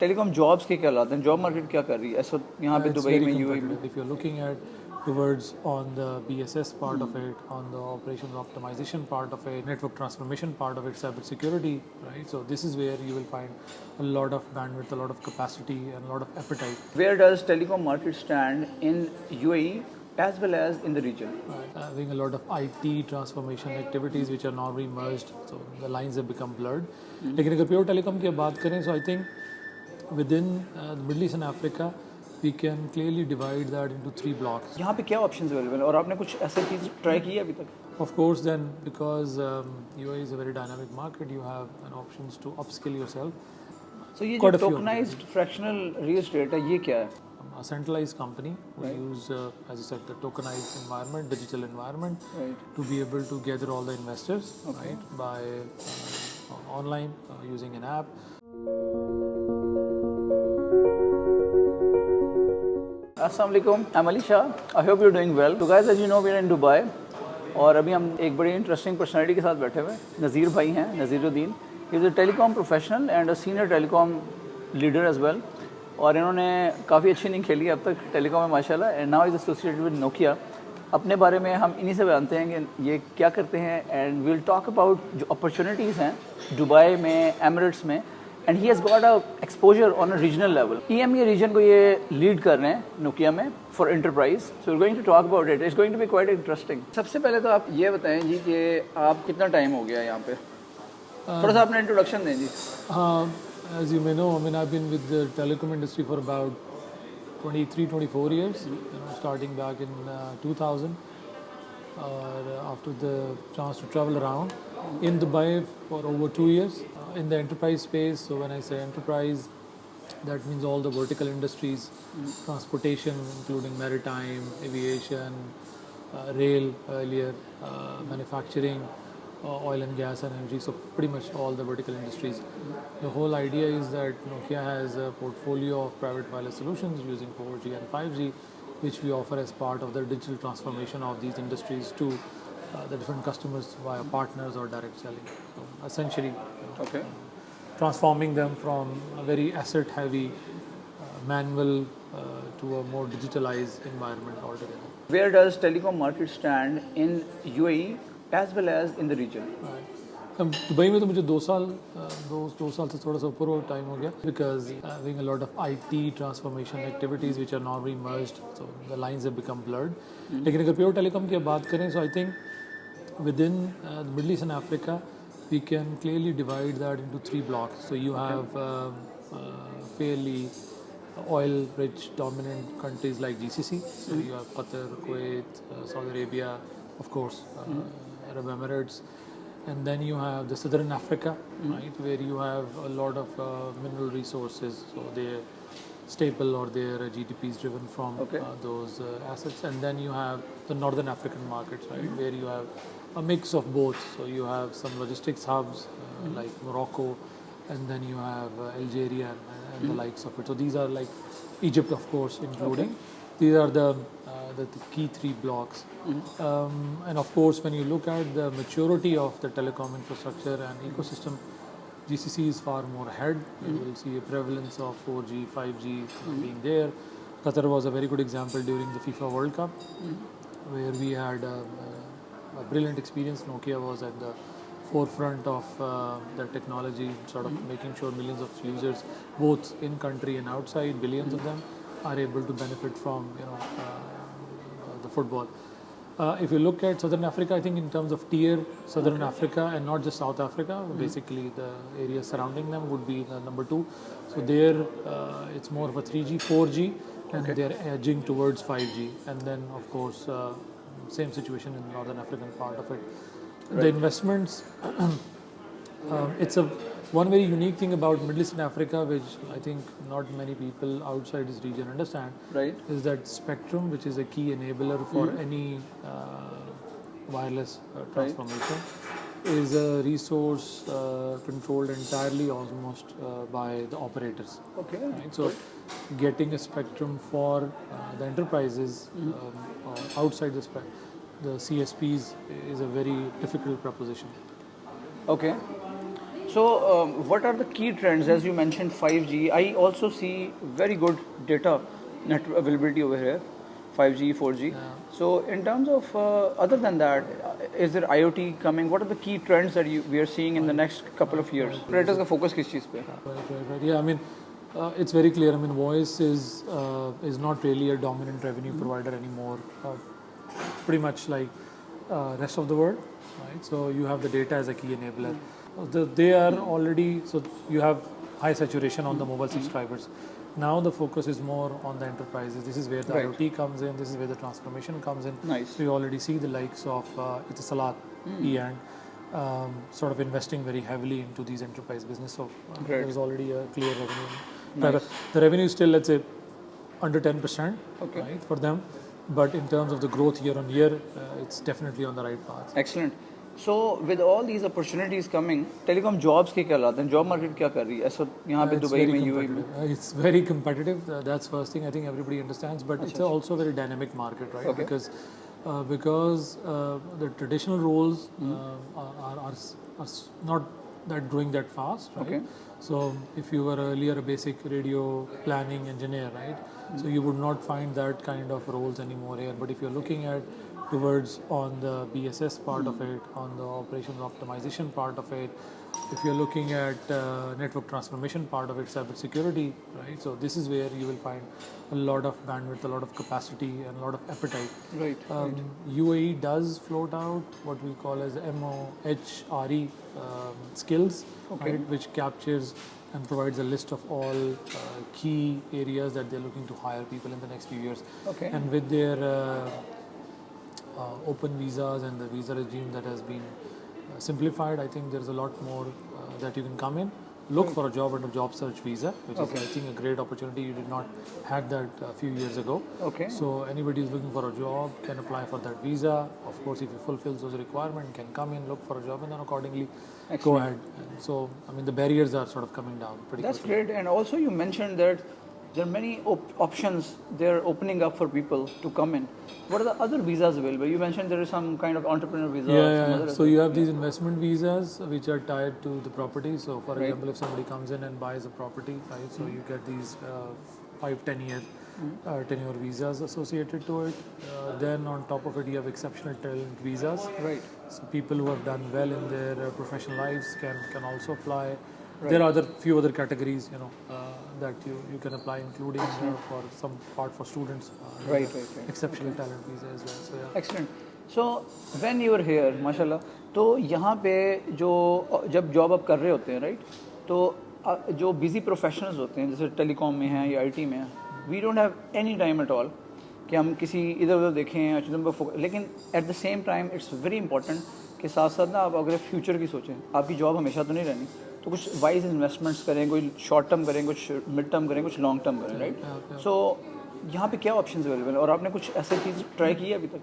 Telecom jobs के क्या हालात हैं, जॉब मार्केट क्या कर रही है इस वक्त यहाँ पे दुबई में, यूएई में? If you're looking at towards on the BSS part of it, on the operations optimization part of it, network transformation part of it, cyber security, right? So this is where you will find a lot of bandwidth, a lot of capacity, and a lot of appetite. Where does telecom market stand in UAE as well as in the region? Having a lot of IT transformation activities which are now merged, so the lines have become blurred. लेकिन अगर pure telecom की बात करें, so I think within the Middle East and Africa, we can clearly divide that into 3 blocks. यहाँ पे क्या options available हैं और आपने कुछ ऐसी चीज़ ट्राई की है अभी तक? Of course, then because UAE is a very dynamic market, you have an options to upskill yourself. So ये जो tokenized fractional real estate है, ये क्या है? A centralized company who use, as I said, the tokenized environment, digital environment, to be able to gather all the investors, right, by online using an app. Assalamualaikum, I'm Ali Shah. I hope you're doing well. So guys, as you know, we're in Dubai और अभी हम एक बड़ी interesting personality के साथ बैठे हुए हैं। नज़ीर भाई हैं, Nazir Uddin. He is a telecom professional and a senior telecom leader as well. और इन्होंने काफ़ी अच्छी इनिंग खेली अब तक टेलीकॉम में माशाल्लाह, and now is associated with Nokia. अपने बारे में हम इन्हीं से जानते हैं कि ये क्या करते हैं, and we will talk about जो अपॉर्चुनिटीज़ हैं दुबई में, एमिरेट्स में, and he has got a exposure on a regional level. EMEA region को ये लीड कर रहे हैं नोकिया में for enterprise. So we are going to talk about it. It's going to be quite interesting. सबसे पहले तो आप ये बताएं जी कि आप कितना टाइम हो गया यहाँ पे, थोड़ा सा अपना इंट्रोडक्शन दें जी। As you may know, I mean, I've been with the telecom industry for about 23-24 years, starting back in 2000, after the chance to travel around in Dubai for over 2 years in the enterprise space. So when I say enterprise, that means all the vertical industries, transportation, including maritime, aviation, rail earlier, manufacturing, oil and gas and energy, so pretty much all the vertical industries. The whole idea is that Nokia has a portfolio of private wireless solutions using 4G and 5G, which we offer as part of the digital transformation of these industries to the different customers via partners or direct selling. So essentially, transforming them from a very asset heavy manual to a more digitalized environment altogether. Where does telecom market stand in UAE as well as in the region? Dubai में तो मुझे 2 साल से थोड़ा सा ऊपर time हो गया, because having a lot of IT transformation activities which are now merged, so the lines have become blurred. लेकिन अगर pure telecom की बात करें, so I think within the Middle East and Africa, we can clearly divide that into 3 blocks. So you have fairly oil-rich dominant countries like GCC. So you have Qatar, Kuwait, Saudi Arabia, of course, Arab Emirates. And then you have the Southern Africa, right, where you have a lot of mineral resources. So their staple or their GDP is driven from those assets. And then you have the Northern African markets, right, where you have a mix of both. So you have some logistics hubs like Morocco, and then you have Algeria and the likes of it. So these are like Egypt, of course, including. These are the key 3 blocks. And of course, when you look at the maturity of the telecom infrastructure and ecosystem, GCC is far more ahead. You will see a prevalence of 4G, 5G being there. Qatar was a very good example during the FIFA World Cup, where we had a brilliant experience. Nokia was at the forefront of the technology, sort of making sure millions of users, both in country and outside, billions of them, are able to benefit from the football. If you look at Southern Africa, I think in terms of tier, Southern Africa and not just South Africa, basically the areas surrounding them would be the number 2. So there it's more of a 3G, 4G, and they're edging towards 5G. And then of course, same situation in the Northern African part of it. The investments, it's one very unique thing about Middle East and Africa, which I think not many people outside this region understand, is that spectrum, which is a key enabler for any wireless transformation, is a resource controlled entirely almost by the operators. Right? So getting a spectrum for the enterprises outside the CSPs is a very difficult proposition. Okay. So, what are the key trends? As you mentioned, 5G. I also see very good data net availability over here, 5G, 4G. So, in terms of other than that, is there IoT coming? What are the key trends that we are seeing in the next couple of years? Operators का focus किस चीज़ पे? Right. Yeah, I mean, it's very clear. I mean, voice is not really a dominant revenue provider anymore. Pretty much like rest of the world, right? So you have the data as a key enabler. They are already, so you have high saturation on the mobile subscribers. Now the focus is more on the enterprises. This is where the IoT comes in. This is where the transformation comes in. Nice. So you already see the likes of Etisalat, sort of investing very heavily into these enterprise business. So there is already a clear revenue. Nice. The revenue is still, let's say, under 10%, Okay. right, for them. But in terms of the growth year on year, it's definitely on the right path. Excellent. So, with all these opportunities coming, telecom jobs के क्या लाते हैं? Job market क्या कर रही है? ऐसा यहाँ पे It's दुबई very में, UAE में? competitive. It's very competitive. That's first thing I think everybody understands. But it's also a very dynamic market, right? Okay. Because the traditional roles are not that growing that fast, right? Okay. So if you were earlier a basic radio planning engineer, right? So you would not find that kind of roles anymore here. But if you're looking at towards on the BSS part of it, on the operations optimization part of it, if you're looking at network transformation part of it, cyber security, right? So this is where you will find a lot of bandwidth, a lot of capacity, and a lot of appetite. Right. UAE does float out what we call as MOHRE skills, right, which captures and provides a list of all key areas that they're looking to hire people in the next few years. Okay. And with their open visas and the visa regime that has been simplified, I think there's a lot more that you can come in, look for a job under job search visa, which is I think a great opportunity. You did not have that a few years ago. Okay. So anybody who's looking for a job can apply for that visa. Of course, if you fulfill those requirements, can come in, look for a job, and then accordingly go ahead. And so, I mean, the barriers are sort of coming down pretty That's quickly. great. And also you mentioned that there are many options they're opening up for people to come in. What are the other visas available? You mentioned there is some kind of entrepreneur visa. Yeah. So you have these investment visas which are tied to the property. So for example, if somebody comes in and buys a property, right? So you get these 5-10 year tenure visas associated to it. Then on top of it, you have exceptional talent visas. Right. So people who have done well in their professional lives can also apply. There are few other categories, that you can apply, including for some part for students. Right. Exceptional talent visa as well. So yeah. Excellent. So when you are here, माशाल्लाह, तो यहाँ पे जब job आप कर रहे होते हैं, राइट? तो जो बिजी प्रोफेशनल्स होते हैं, जैसे टेलीकॉम में हैं या आईटी में हैं, we don't have any time at all कि हम किसी इधर उधर देखें, लेकिन at the same time it's very important कि साथ साथ ना आप अगर फ्यूचर की सोचें, आपकी जॉब हमेशा तो नहीं रहनी, तो कुछ वाइज इन्वेस्टमेंट्स करें, कोई शॉर्ट टर्म करें, कुछ मिड टर्म करें, कुछ लॉन्ग टर्म करें, राइट? सो यहाँ पे क्या ऑप्शंस अवेलेबल है और आपने कुछ ऐसे चीज़ ट्राई की है अभी तक?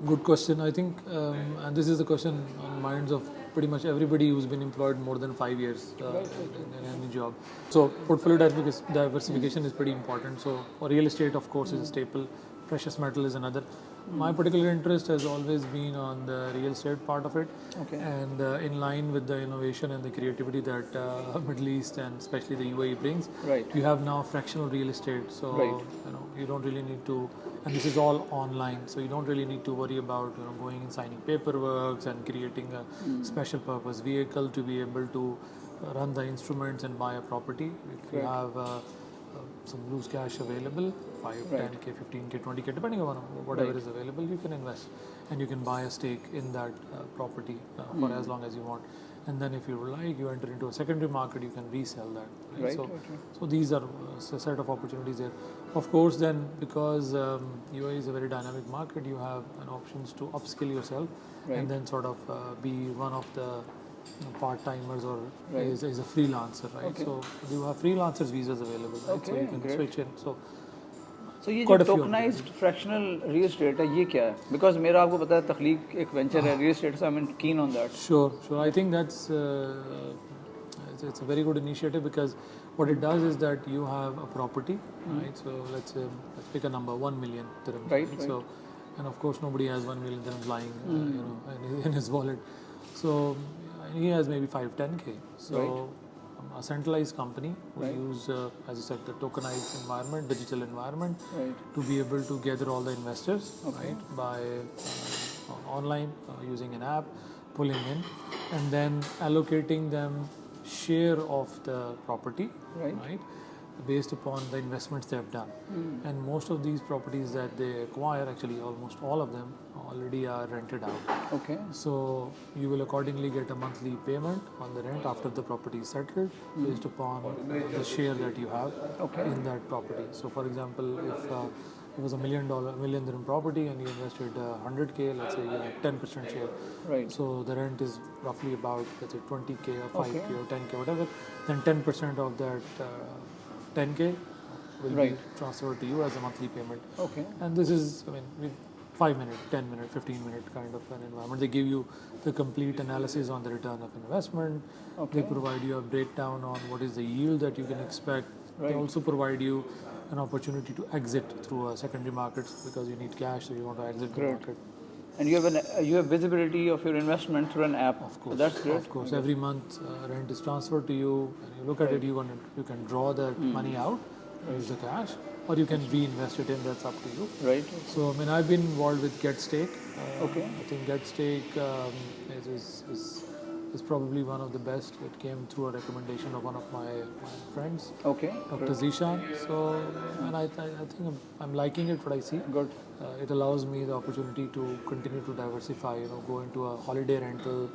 Good question. I think, and this is the question on minds of pretty much everybody who's been employed more than 5 years in any job. So portfolio diversification is pretty important. So real estate, of course, is a staple. Precious metal is another. My particular interest has always been on the real estate part of it, and in line with the innovation and the creativity that Middle East and especially the UAE brings. Right. You have now fractional real estate, so you don't really need to, and this is all online, so you don't really need to worry about going and signing paperwork and creating a special purpose vehicle to be able to run the instruments and buy a property. If you have some loose cash available, 5, 10K, 15K, 20K, depending on whatever is available, you can invest and you can buy a stake in that property for as long as you want. And then if you like, you enter into a secondary market, you can resell that. Right? So these are a set of opportunities there. Of course, then because UAE is a very dynamic market, you have an options to upskill yourself and then sort of be one of the part-timers or is a freelancer, right? So you have freelancers visas available, right? So you can switch in. So ये जो tokenised fractional real estate है, ये क्या है? Because मेरा आपको पता है तख्लीक एक वेंचर है real estate, so I am keen on that. Sure. I think that's it's a very good initiative because what it does is that you have a property, right? So let's pick a number, 1 million dirhams. Right. So, and of course nobody has 1 million dirhams lying, in his wallet. So he has maybe 5-10K. So a centralized company, we use, as you said, the tokenized environment, digital environment, to be able to gather all the investors, right, by online using an app, pulling in, and then allocating them share of the property, right, based upon the investments they have done. And most of these properties that they acquire, actually almost all of them already are rented out. Okay. So you will accordingly get a monthly payment on the rent after the property is settled based upon the share that you have in that property. So for example, if it was $1 million dirham property and you invested 100K, let's say you have 10% share. Right. So the rent is roughly about, let's say, 20K or 5K or 10K, whatever. Then 10% of that 10K will be transferred to you as a monthly payment. Okay. And this is, I mean, 5 minute, 10 minute, 15 minute kind of an environment. They give you the complete analysis on the return of investment. They provide you a breakdown on what is the yield that you can expect. They also provide you an opportunity to exit through a secondary markets because you need cash, so you want to exit the market. And you have visibility of your investment through an app. Of course, so that's great. Of course, every month rent is transferred to you, and you look at it. You can draw that money out, use the cash, or you can reinvest it in. That's up to you. Right. So I mean, I've been involved with Get Stake. I think Get Stake is probably one of the best. It came through a recommendation of one of my friends, Dr. Zishan. So, and I think I'm liking it. What I see. Good. It allows me the opportunity to continue to diversify. Go into a holiday rental,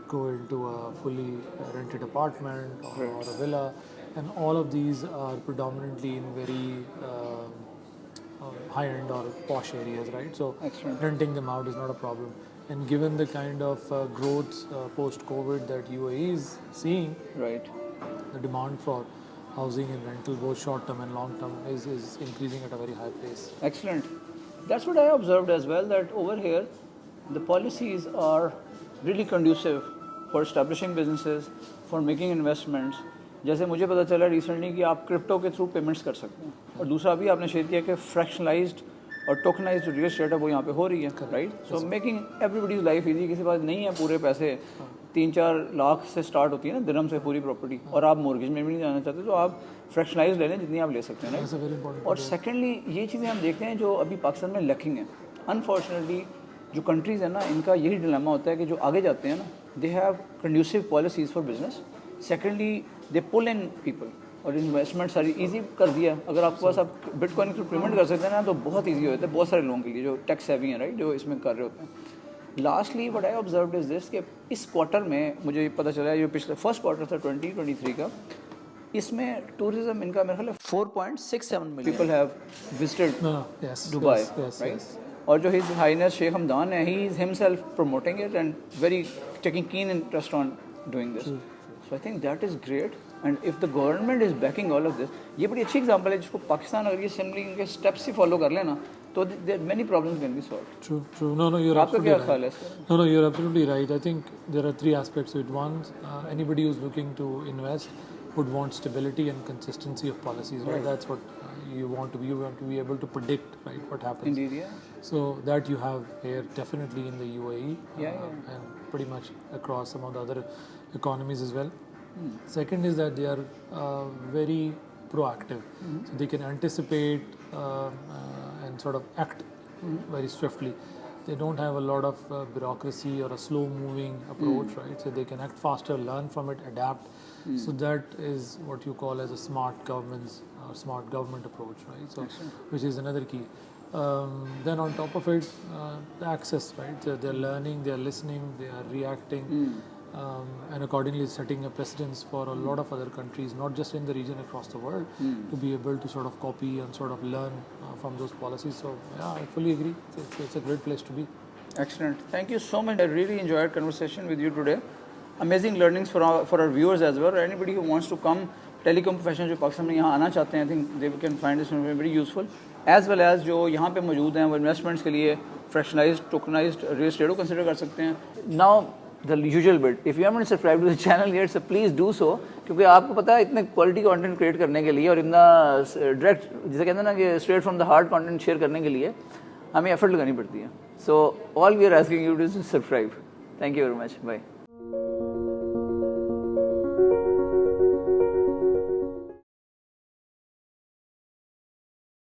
go into a fully rented apartment or a villa, and all of these are predominantly in very high-end or posh areas, right? So renting them out is not a problem. And given the kind of growth post-COVID that UAE is seeing, the demand for housing and rental, both short-term and long-term, is increasing at a very high pace. Excellent. That's what I observed as well, that over here, the policies are really conducive for establishing businesses, for making investments. जैसे मुझे पता चला recently कि आप crypto के through payments कर सकते हैं, और दूसरा भी आपने शेयर किया कि फ्रैक्शनलाइज्ड और टोकनाइज्ड जो रियल एस्टेट है वो यहाँ पे हो रही है, right? So making everybody's life easy. किसी पास नहीं है पूरे पैसे, 3-4 लाख से स्टार्ट होती है ना दिरहम से पूरी प्रॉपर्टी, और आप मॉर्गेज में भी नहीं जाना चाहते, तो आप फ्रैक्शनलाइज ले लें जितनी आप ले सकते हैं, राइट? और सेकेंडली ये चीज़ें हम देखते हैं जो अभी पाकिस्तान में लैकिंग है. अनफॉर्चुनेटली जो कंट्रीज़ हैं ना, इनका यही डिलेमा होता है कि जो आगे जाते हैं ना, they have conducive policies for business. Secondly they pull in people, और इन्वेस्टमेंट सारी ईजी कर दिया. अगर आपके पास आप बिटकॉइन के पेमेंट कर सकते हैं ना, तो बहुत ईजी होता है बहुत सारे लोगों के लिए जो टैक्स हैवी हैं, राइट, जो इसमें कर रहे होते हैं. Lastly what I observed is this कि इस क्वार्टर में मुझे पता चला, जो पिछले फर्स्ट क्वार्टर था 2023 का, इसमें टूरिज्म इनका मेरे ख्याल 4.67 million people have visited Dubai, right? और जो हिज हाइनेस शेख हमदान है, he is himself promoting it and very taking keen interest on doing this. So I think that is great. And if the government is banking all of this, ये बड़ी अच्छी example है जिसको पाकिस्तान अगर ये simply इनके steps ही follow कर लेना, तो there many problems can be solved. True. No, you're absolutely right. No, you're absolutely right. I think there are 3 aspects to it. One, anybody who's looking to invest would want stability and consistency of policies, right? That's what you want to be. You want to be able to predict, right, what happens. Indeed, yeah. So that you have here definitely in the UAE, and pretty much across some of the other economies as well. Second is that they are very proactive, so they can anticipate and sort of act very swiftly. They don't have a lot of bureaucracy or a slow-moving approach, right? So they can act faster, learn from it, adapt. So that is what you call as a smart government approach, right? So which is another key. Then on top of it, the access, right? They're learning, they're listening, they are reacting. And accordingly setting a precedence for a lot of other countries, not just in the region, across the world, to be able to sort of copy and sort of learn from those policies. So yeah, I fully agree. It's a great place to be. Excellent. Thank you so much. I really enjoyed conversation with you today. Amazing learnings for our viewers as well. Anybody who wants to come telecom professional जो पाकिस्तान में यहाँ आना चाहते हैं, I think they can find this very useful. As well as जो यहाँ पे मौजूद हैं वो इन्वेस्टमेंट्स के लिए फ्रैक्शनलाइज्ड टोकनाइज्ड रियल एस्टेट को कंसिडर कर सकते हैं. Now the usual bit, if you haven't subscribed to the channel yet, so please do so, क्योंकि आपको पता है इतने क्वालिटी कंटेंट क्रिएट करने के लिए और इतना डायरेक्ट, जिसे कहते हैं ना कि straight from the heart content share करने के लिए हमें एफर्ट लगानी पड़ती है. So all we are asking you to subscribe. Thank you very much. Bye.